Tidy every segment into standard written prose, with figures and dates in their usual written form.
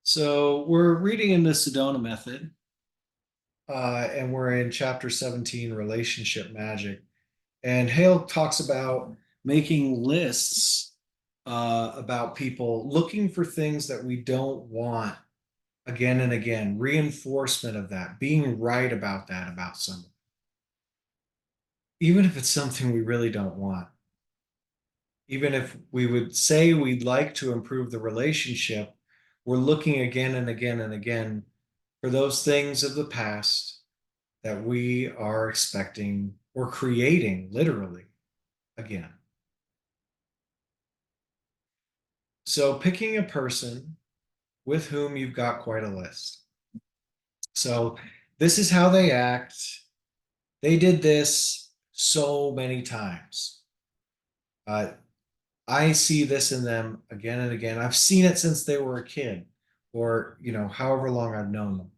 So we're reading in the Sedona Method, and we're in chapter 17, Relationship Magic. And Hale talks about making lists about people looking for things that we don't want again and again, reinforcement of that, being right about that about someone, even if it's something we really don't want. Even if we would say we'd like to improve the relationship, we're looking again and again and again for those things of the past that we are expecting or creating literally again. So, picking a person with whom you've got quite a list. So, this is how they act. They did this so many times. Uh, I see this in them again and again. I've seen it since they were a kid or, however long I've known them.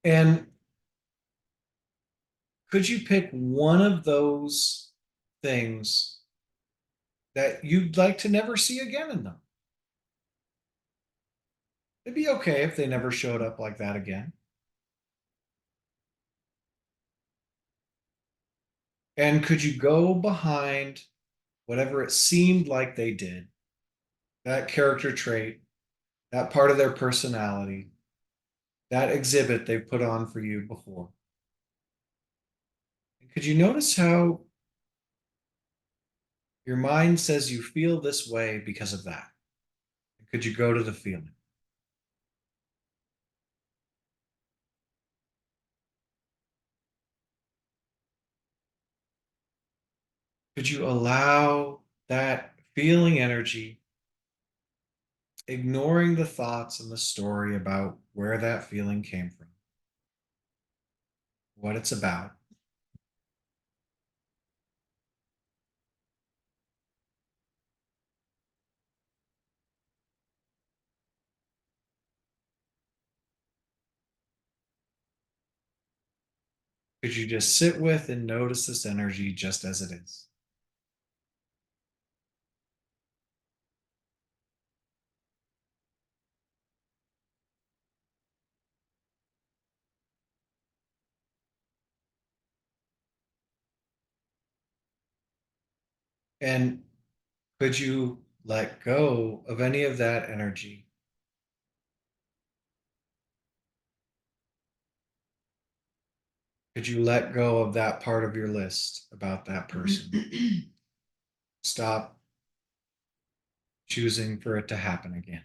And could you pick one of those things that you'd like to never see again in them? It'd be okay if they never showed up like that again. And could you go behind whatever it seemed like they did, that character trait, that part of their personality, that exhibit they put on for you before? Could you notice how your mind says you feel this way because of that? Could you go to the feeling? Could you allow that feeling energy, ignoring the thoughts and the story about where that feeling came from, what it's about? Could you just sit with and notice this energy just as it is? And could you let go of any of that energy? Could you let go of that part of your list about that person? Stop choosing for it to happen again.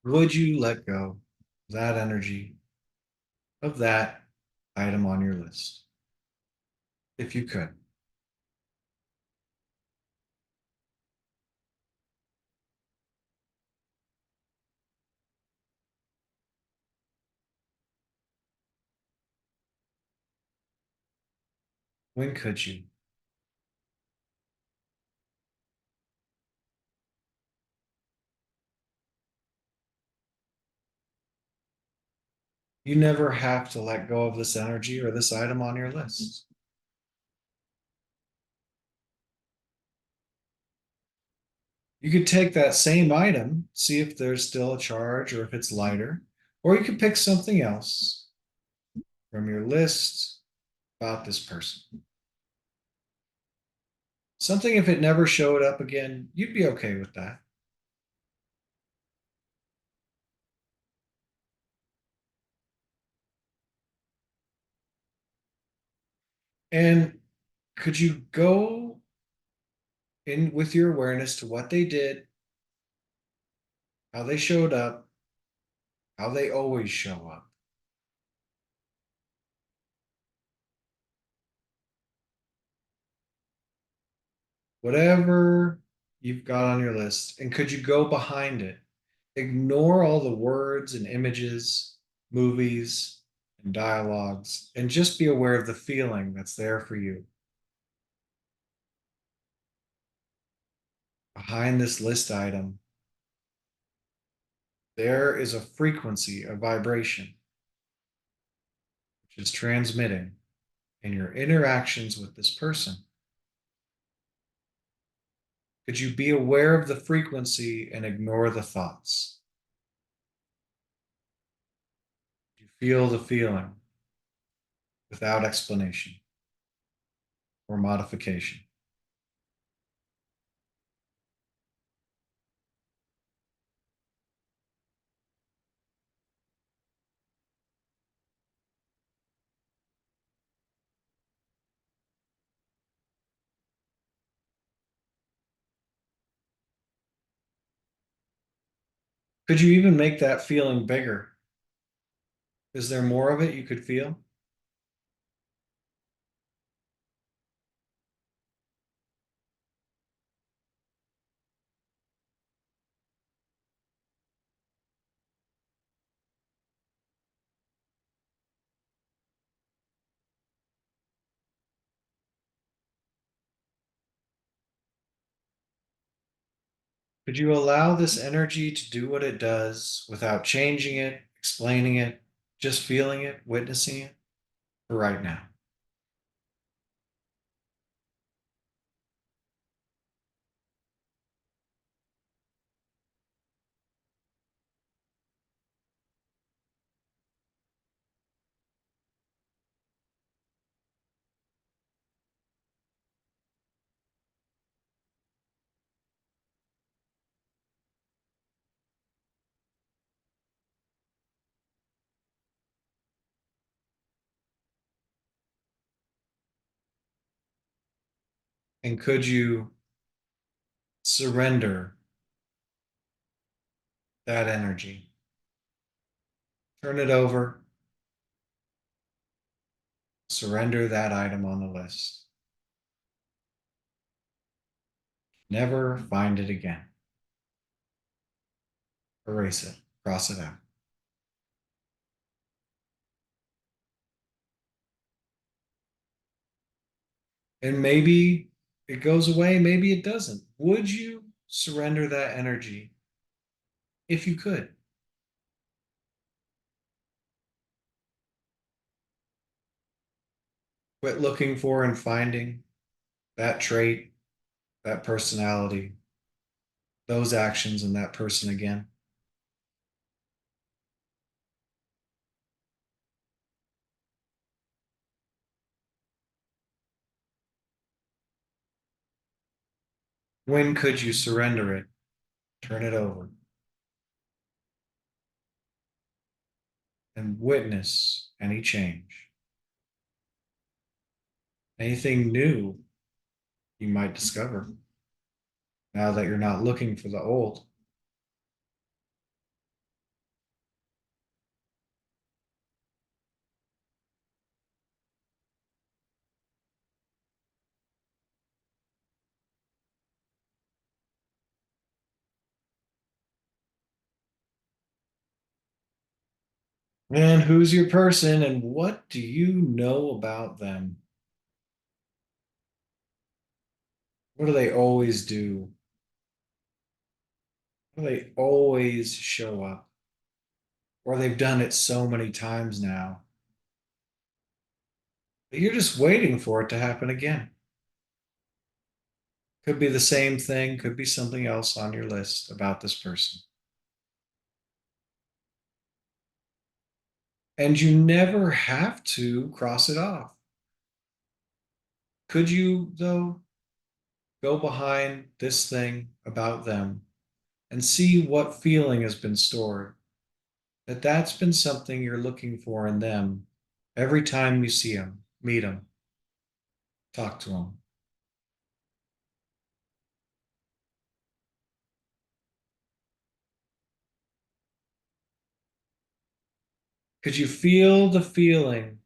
Would you let go of that energy, of that item on your list? If you could, when could you? You never have to let go of this energy or this item on your list. You could take that same item, see if there's still a charge or if it's lighter, or you could pick something else from your list about this person. Something, if it never showed up again, you'd be okay with that. And could you go in with your awareness to what they did, how they showed up, how they always show up? Whatever you've got on your list, and could you go behind it? Ignore all the words and images, movies, and dialogues, and just be aware of the feeling that's there for you. behind this list item, there is a frequency, a vibration, which is transmitting in your interactions with this person. Could you be aware of the frequency and ignore the thoughts? You feel the feeling without explanation or modification. Could you even make that feeling bigger? Is there more of it you could feel? Could you allow this energy to do what it does without changing it, explaining it, just feeling it, witnessing it for right now? And could you surrender that energy? Turn it over, surrender that item on the list. Never find it again. Erase it, cross it out. And maybe it goes away, maybe it doesn't. Would you surrender that energy if you could? Quit looking for and finding that trait, that personality, those actions, and that person again. When could you surrender it, turn it over, and witness any change? Anything new you might discover now that you're not looking for the old. And who's your person and what do you know about them? What do they always do? How do they always show up? Or they've done it so many times now that you're just waiting for it to happen again. Could be the same thing, could be something else on your list about this person. And you never have to cross it off. Could you, though, go behind this thing about them and see what feeling has been stored? That's been something you're looking for in them every time you see them, meet them, talk to them. Could you feel the feeling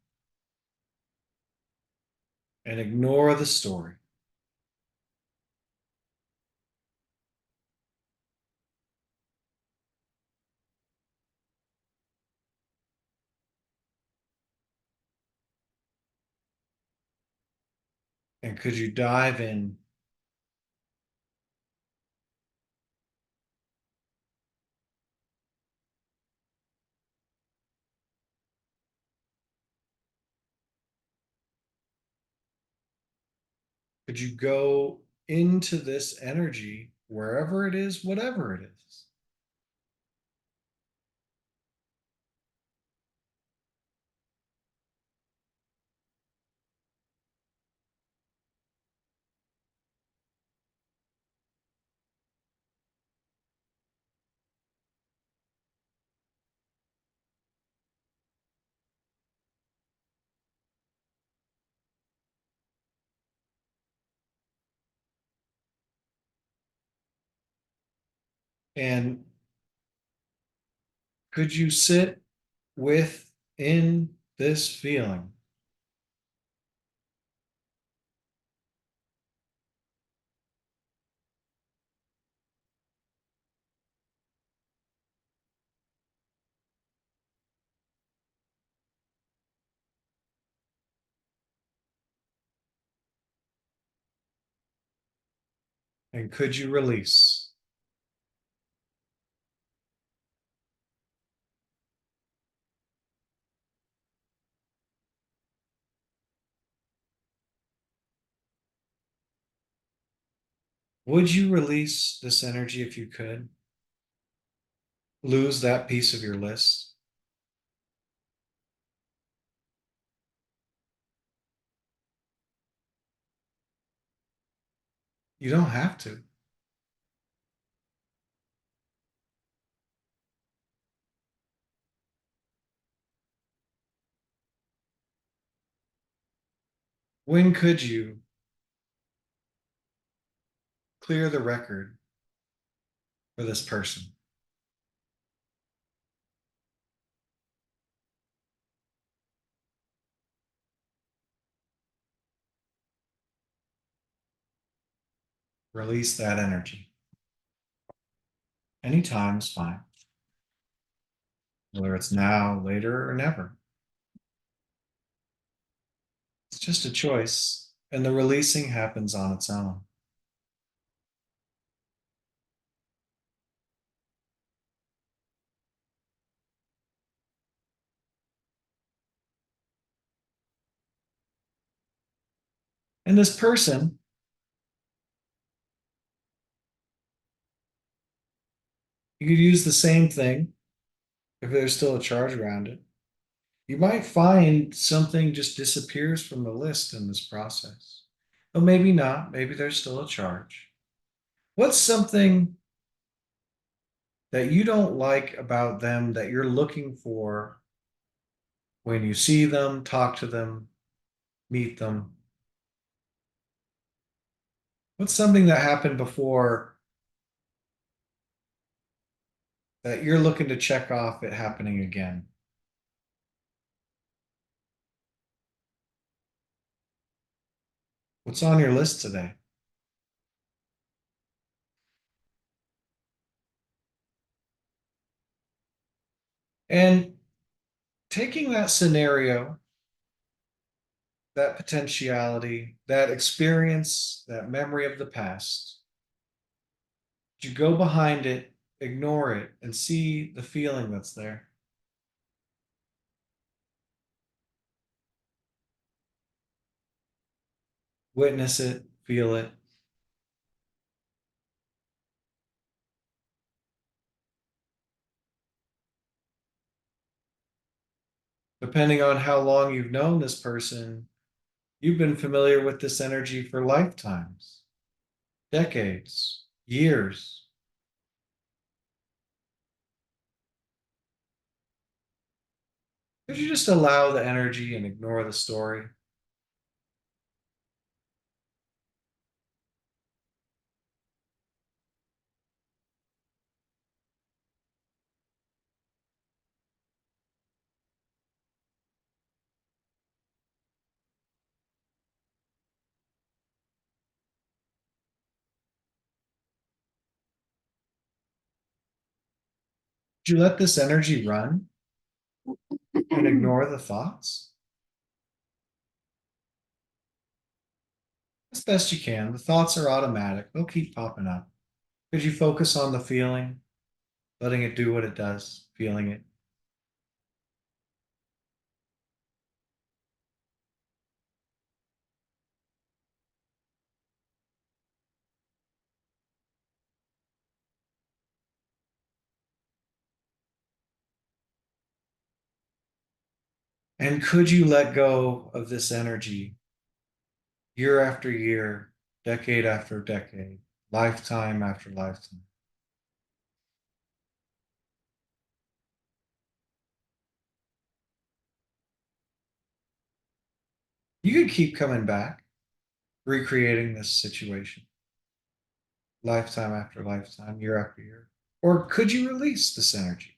and ignore the story? And could you dive in Could you go into this energy wherever it is, whatever it is? And could you sit within this feeling? And could you release? Would you release this energy if you could? Lose that piece of your list? You don't have to. When could you clear the record for this person? Release that energy. Anytime is fine, whether it's now, later, or never. It's just a choice, and the releasing happens on its own. And this person, you could use the same thing if there's still a charge around it. You might find something just disappears from the list in this process. But maybe not. Maybe there's still a charge. What's something that you don't like about them that you're looking for when you see them, talk to them, meet them? What's something that happened before that you're looking to check off it happening again? What's on your list today? And taking that scenario, that potentiality, that experience, that memory of the past, you go behind it, ignore it, and see the feeling that's there. Witness it, feel it. Depending on how long you've known this person, you've been familiar with this energy for lifetimes, decades, years. Could you just allow the energy and ignore the story? Could you let this energy run and ignore the thoughts? As best you can. The thoughts are automatic, they'll keep popping up. Could you focus on the feeling, letting it do what it does, feeling it? And could you let go of this energy year after year, decade after decade, lifetime after lifetime? You could keep coming back, recreating this situation, lifetime after lifetime, year after year. Or could you release this energy?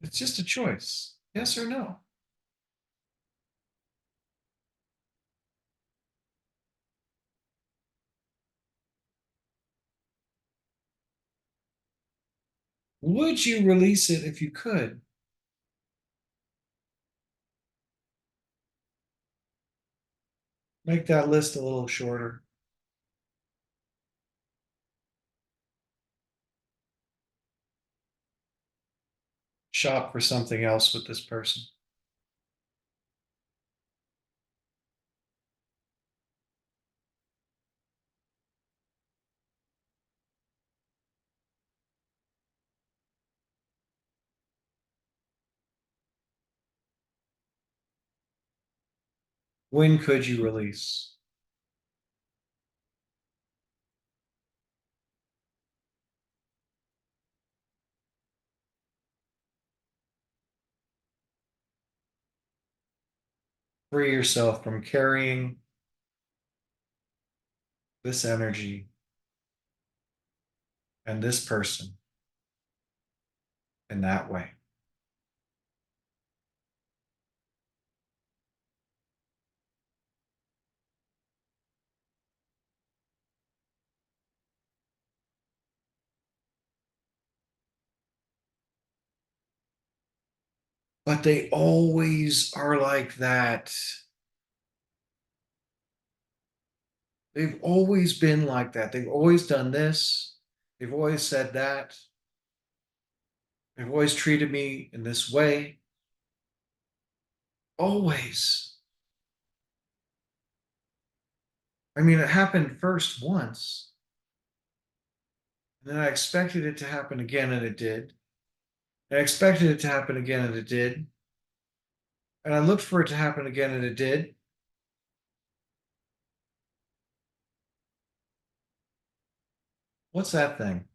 It's just a choice. Yes or no? Would you release it if you could? Make that list a little shorter. Shop for something else with this person. When could you release? Free yourself from carrying this energy and this person in that way. But they always are like that. They've always been like that. They've always done this. They've always said that. They've always treated me in this way. Always. I mean, it happened first once, and then I expected it to happen again, and it did. And I expected it to happen again, and it did. And I looked for it to happen again, and it did. What's that thing?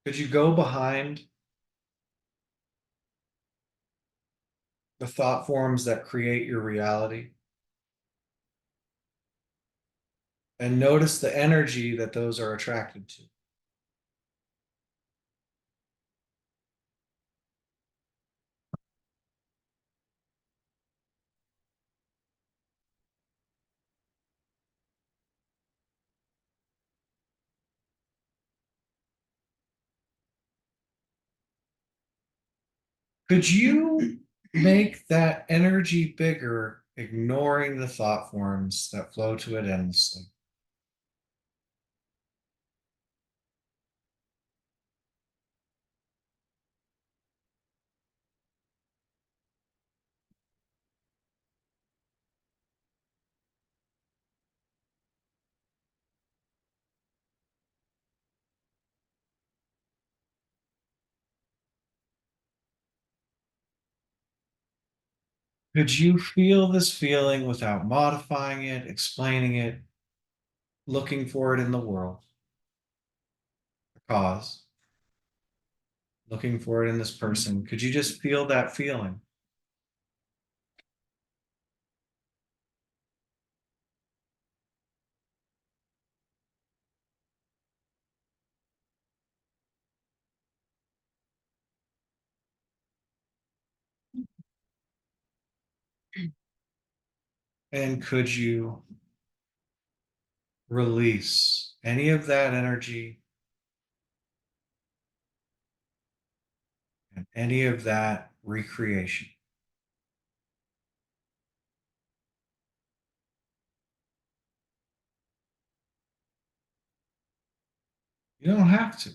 Could you go behind the thought forms that create your reality and notice the energy that those are attracted to? Could you make that energy bigger, ignoring the thought forms that flow to it endlessly? Could you feel this feeling without modifying it, explaining it, looking for it in the world? The cause, looking for it in this person. Could you just feel that feeling? And could you release any of that energy and any of that recreation? You don't have to.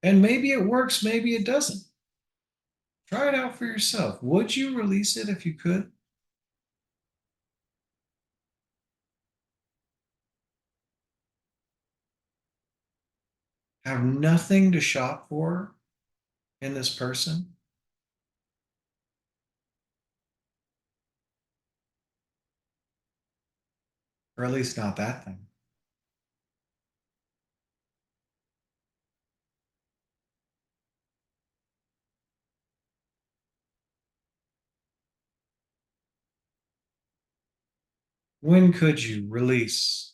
And maybe it works, maybe it doesn't. Try it out for yourself. Would you release it if you could? have nothing to shop for in this person, or at least not that thing. When could you release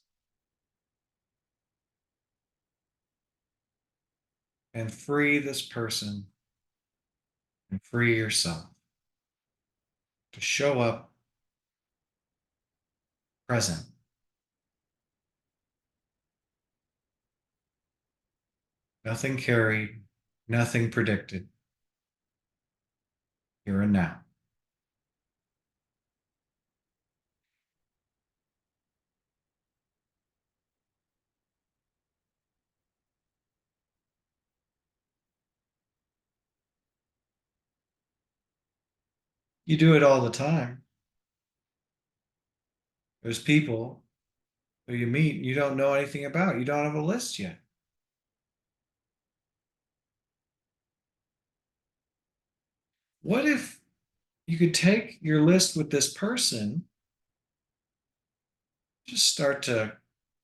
and free this person and free yourself to show up present? Nothing carried, nothing predicted, here and now. You do it all the time. There's people who you meet and you don't know anything about. You don't have a list yet. What if you could take your list with this person, just start to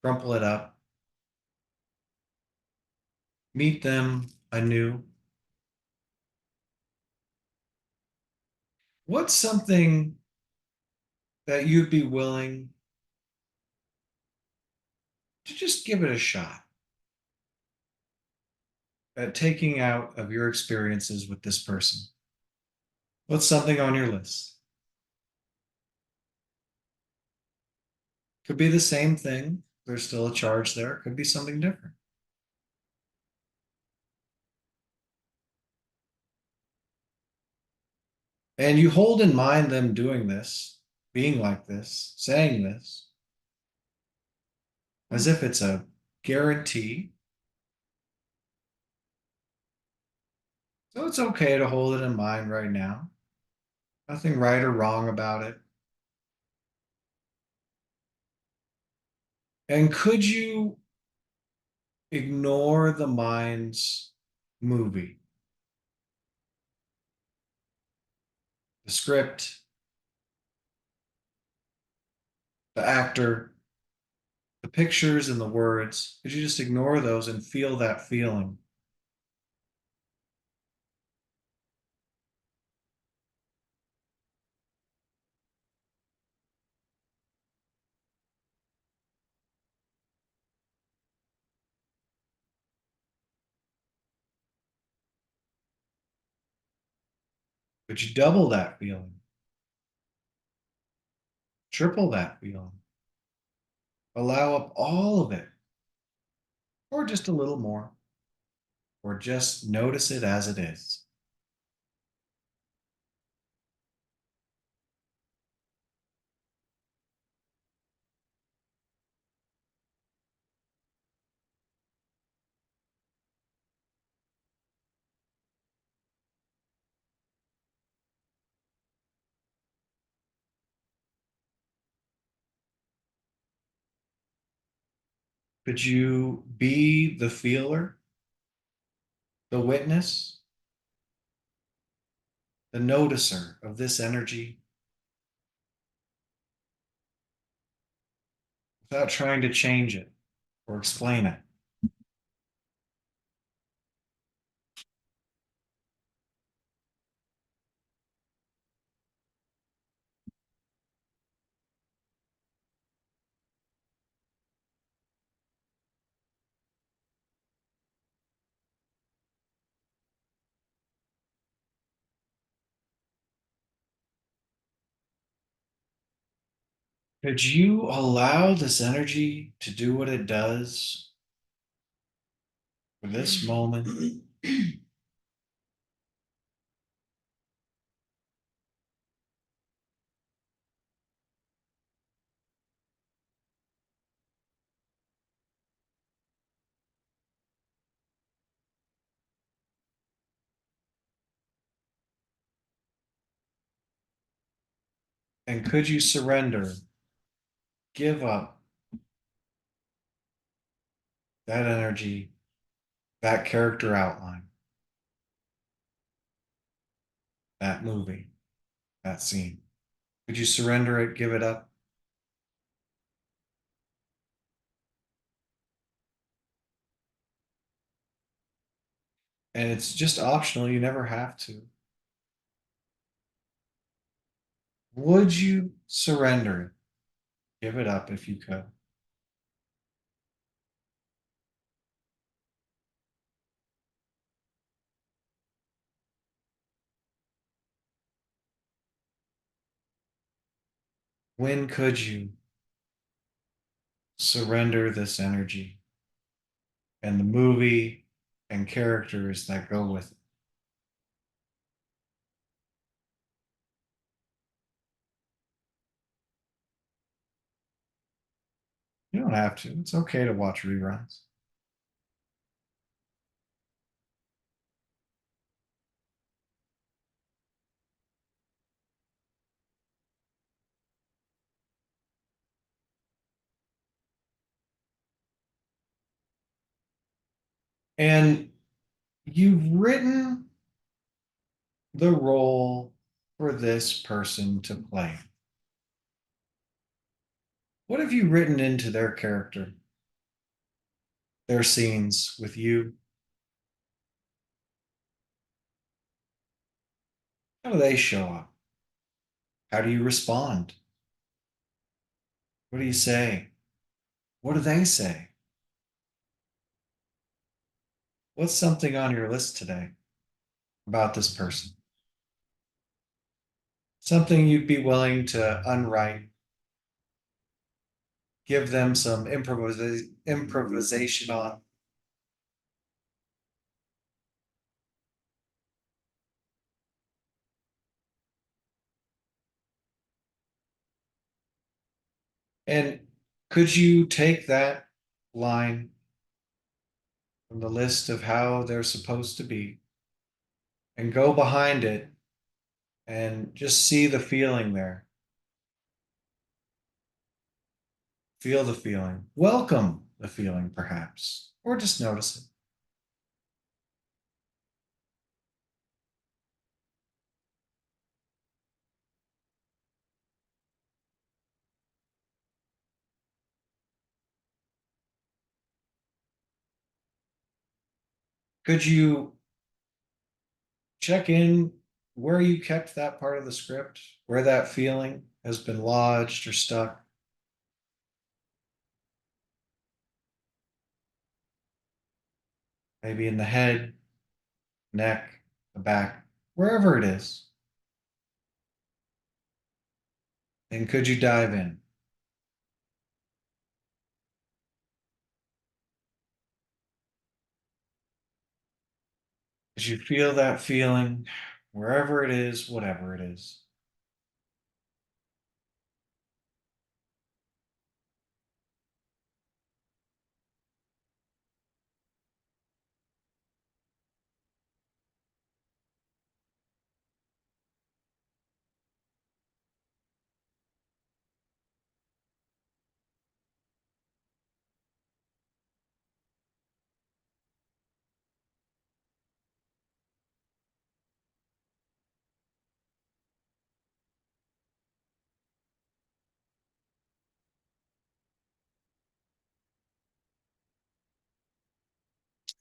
crumple it up, meet them anew? What's something that you'd be willing to just give it a shot at taking out of your experiences with this person? What's something on your list? Could be the same thing. There's still a charge there. Could be something different. And you hold in mind them doing this, being like this, saying this, as if it's a guarantee. So it's okay to hold it in mind right now. Nothing right or wrong about it. And could you ignore the mind's movie, the script, the actor, the pictures and the words? Could you just ignore those and feel that feeling? Could you double that feeling? Triple that feeling? Allow up all of it, or just a little more, or just notice it as it is. Could you be the feeler, the witness, the noticer of this energy without trying to change it or explain it? Could you allow this energy to do what it does for this moment? And could you surrender, give up that energy, that character outline, that movie, that scene? Could you surrender it, give it up? And it's just optional, you never have to. Would you surrender it? Give it up if you could. When could you surrender this energy and the movie and characters that go with it? You don't have to. It's okay to watch reruns. And you've written the role for this person to play. What have you written into their character, their scenes with you? How do they show up? How do you respond? What do you say? What do they say? What's something on your list today about this person? Something you'd be willing to unwrite, give them some improvisation on. And could you take that line from the list of how they're supposed to be and go behind it and just see the feeling there? Feel the feeling, welcome the feeling, perhaps, or just notice it. Could you check in where you kept that part of the script, where that feeling has been lodged or stuck? Maybe in the head, neck, the back, wherever it is. And could you dive in? As you feel that feeling, wherever it is, whatever it is.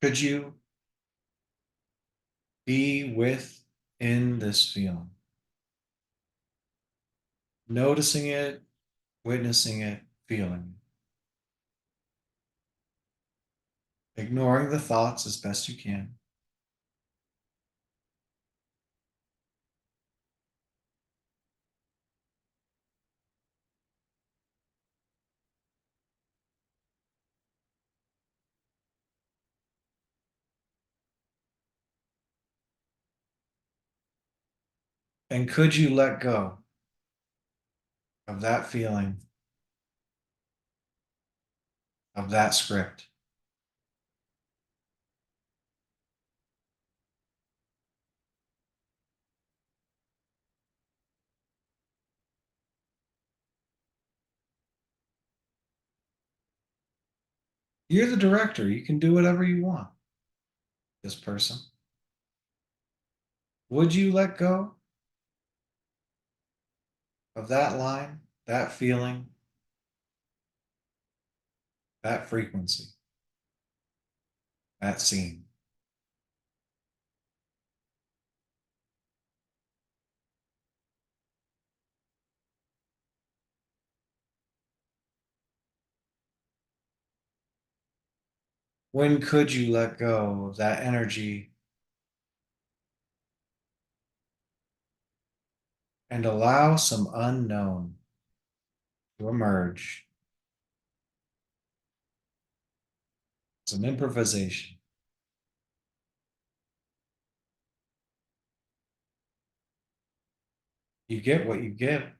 Could you be within this feeling, noticing it, witnessing it, feeling it, ignoring the thoughts as best you can? And could you let go of that feeling, of that script? You're the director. You can do whatever you want. this person? Would you let go of that line, that feeling, that frequency, that scene? When could you let go of that energy and allow some unknown to emerge, some improvisation? You get what you get.